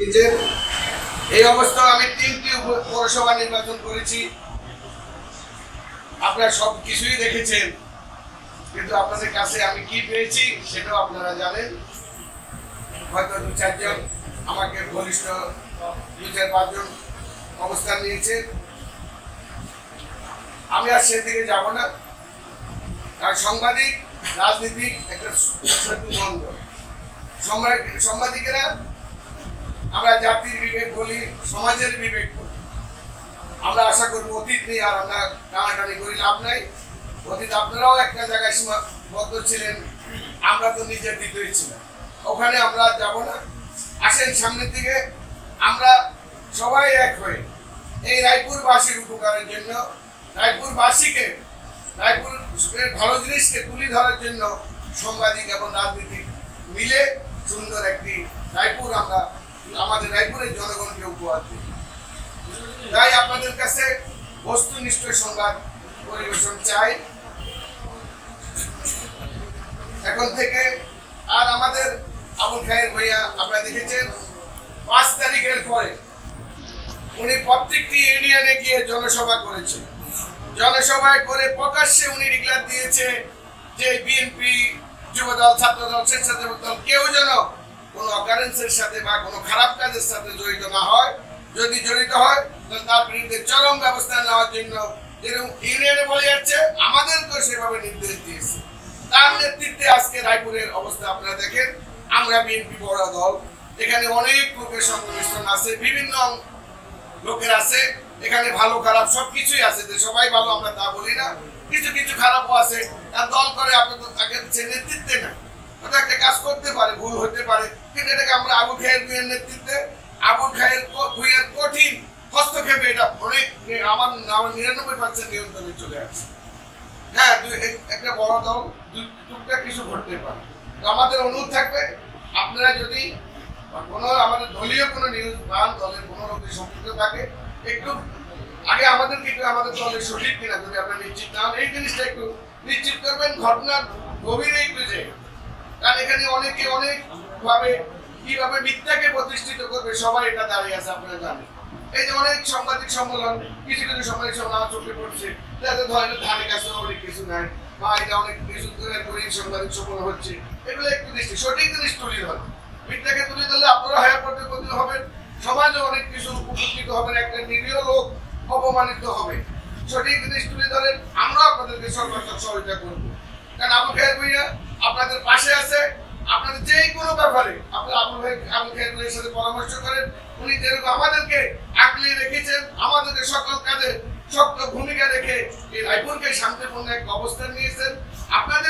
এই অবস্থা আমি 3টি পৌরসভা নির্বাচন করেছি, আপনারা সব কিছুই দেখেছেন, কিন্তু আপনাদের কাছে আমি কি পেয়েছি সেটাও আপনারা জানেন। হয়তো 2-4 জন আমাকে ঘনিষ্ঠ 2-4-5 জন অবস্থান নিয়েছে, আমি আর সেদিকে যাব না। কারণ সাংবাদিক রাজনীতি একটা বন্ধ। সাংবাদিকেরা আমরা জাতির বিবেক বলি, সমাজের বিবেক বলি। আমরা আশা করবো অতীত নিয়ে আর আমরা টানাটানি করি লাভ নাই। অতীত আপনারাও একটা জায়গায় সীমাবদ্ধ ছিলেন, আমরা তো নির্যাতিতই ছিলাম, ওখানে আমরা যাব না। আসেন সামনের দিকে আমরা সবাই এক হয়ে এই রায়পুরবাসীর উপকারের জন্য, রায়পুরবাসীকে, রায়পুরের ভালো জিনিসকে তুলে ধরার জন্য সাংবাদিক এবং রাজনীতিক মিলে সুন্দর একটি রায়পুর আমরা আমাদের রায়পুরের জনগণকে উপহার দিই। তাই আপনাদের কাছে বস্তুনিষ্ঠ সংবাদ পরিবেশন চাই এখন থেকে। আর আমাদের আবুল খায়ের ভাইয়া আপনারা দেখেছেন 5 তারিখের পরে উনি প্রত্যেকটি ইউনিয়নে গিয়ে জনসভা করেছে। জনসভায় করে প্রকাশ্যে উনি ডিক্লার দিয়েছে যে বিএনপি, যুবদল, ছাত্রদল, স্বেচ্ছাসেবক দল কেউ যেন কোনো অকারেন্সের সাথে বা কোনো খারাপ কাজের সাথে জড়িত না হয়। যদি জড়িত হয় তাহলে তার বিরুদ্ধে চরম ব্যবস্থা নেওয়ার জন্য যেরকম ইউনিয়নে বলে যাচ্ছে আমাদেরকেও সেভাবে নির্দেশ দিয়েছে। তার নেতৃত্বে আজকে রায়পুরের অবস্থা আপনারা দেখেন। আমরা বিএনপি বড় দল, এখানে অনেক লোকের সংমিশ্রণ আছে, বিভিন্ন লোকের আছে, এখানে ভালো খারাপ সবকিছুই আছে। যে সবাই ভালো আমরা তা বলি না, কিছু কিছু খারাপও আছে। আর দল করে আপনি তো তাকে নেতৃত্বে না, ওটা একটা কাজ করতে পারে, ভুল হতে পারে, কিন্তু এটাকে আমরা আবুল খায়ের ভূঁইয়ার নেতৃত্বে, আবুল খায়ের ভূঁইয়ার কঠিন হস্তক্ষেপে এটা অনেক আমার 99% নিয়ন্ত্রণে চলে আসছে। হ্যাঁ, একটা বড় দল টুকটাক কিছু ঘটতে পারে। আমাদের অনুরোধ থাকবে আপনারা যদি কোনো আমাদের দলীয় কোনো নিউজ পান, দলের কোনো রকম সম্পৃক্ত থাকে, একটু আগে আমাদেরকে একটু আমাদের দলের সঠিক কিনা যদি আপনারা নিশ্চিত না হন, এই জিনিসটা একটু নিশ্চিত করবেন ঘটনার গভীরে একটু যে। কারণ এখানে অনেকে অনেক ভাবে কিভাবে মিথ্যাকে প্রতিষ্ঠিত করবে সবাই এটা দাঁড়িয়ে আছে আপনারা জানেন। এই যে অনেক সাংবাদিক সম্মেলন, কিছু কিছু সাংবাদিক সম্মেলন আমার চোখে পড়ছে, যাতে ধরেন ধারে কাছে অনেক কিছু নাই বা এটা অনেক কিছু করে সাংবাদিক সম্মেলন হচ্ছে, এগুলো একটু দৃষ্টি সঠিক জিনিস তুলে ধরে। মিথ্যাকে তুলে ধরলে আপনারা হায়া প্রতিপন্ন হবেন, সমাজে অনেক কিছু উপকৃত হবেন, একটা নিরীহ লোক অপমানিত হবে। সঠিক জিনিস তুলে ধরেন, আমরা আপনাদেরকে সর্বাত্মক সহযোগিতা করবো। কারণ আবুল খায়ের ভূঁইয়া আপনাদের পাশে আছে, আপনাদের যে কোনো ব্যাপারে আপনারা আবুল খায়ের ভূঁইয়ার সাথে পরামর্শ করেন। উনি যেরকম আমাদেরকে আগলিয়ে রেখেছেন, আমাদেরকে সকল কাজে শক্ত ভূমিকা রেখে এই রায়পুরকে শান্তিপূর্ণ এক অবস্থান নিয়েছেন। আপনারা